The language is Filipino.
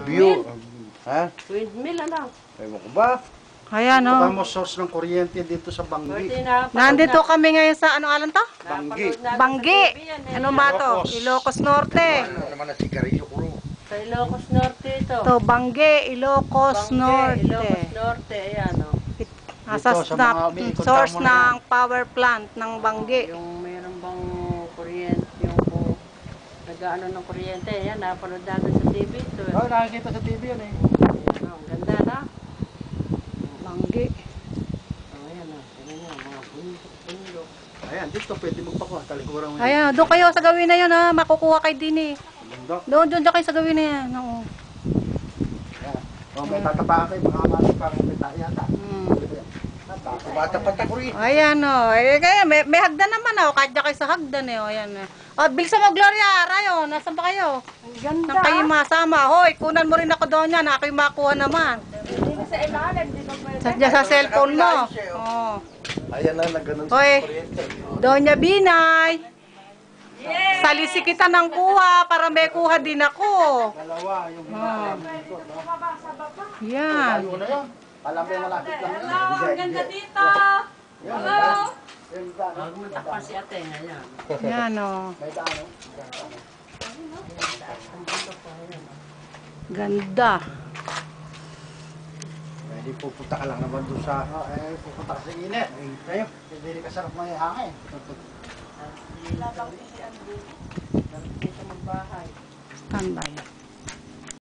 View. Windmill. Ha? Windmill, ano? Ewan ko ba? Ayan, Baka oh. mo source ng kuryente dito sa Banggi. Nandito kami ngayon sa, ano alam to? Banggi. Banggi. Ano ba to? Ilocos. Ilocos Norte. Ano naman na sigarilyo ko ro? Sa Ilocos Norte ito. To, Banggi, Ilocos Norte. Ilocos Norte, ayan, o. Nasa Dito, sa mga umiikot source tamo na ng power plant ng Banggi. Yung mayroon bang kuryente, yung nag-ano ng kuryente, ayan, napanood natin sa TV ito. Oh, nakikita sa TV yan eh. Ayan, ang ganda na. Banggi. Ayan, tingnan nyo, mga bundok. Ayan, dito pwede magpakuha. Talikuran mo yun. Ayan, doon kayo sa gawin na yun, ha. Makukuha kayo din, eh. Bundok. Doon kayo sa gawin na yan. Oo. Ayan. Oh, may tatapaan kayo. Baka mali parang may tayo yata. Tumatapat ako rin. Ayan, oh. Kaya, may hagdan naman, oh. Kahit dyan kayo sa hagdan, eh. Oh, ayan, eh. Oh, bilisan mo, Gloria. Rayo, nasan ba kayo? Ang ganda. Nang kayo masama. Hoy, kunan mo rin ako doon yan. Ako'y makuha naman. Hindi sa ilalim, di ba pwede? Diyan sa cellphone mo. Oh. Ayan na, nagganon sa Hoy, kuryente. Doña Binay. Salisi kita ng kuha para may kuha din ako. Dalawa, yung Yan. tayo na yun. Alam mo yung malapit lang yun. Ang ganda dito. Hello. Yung daan. Pumunta pa si ate, ayan. Yan, oh. May daan, oh. Ganda. Pwede pupunta ka lang naman doon sa... pupunta ka sa init. Kayo, hindi ka sarap may hangin. Dito magbahay. Standby.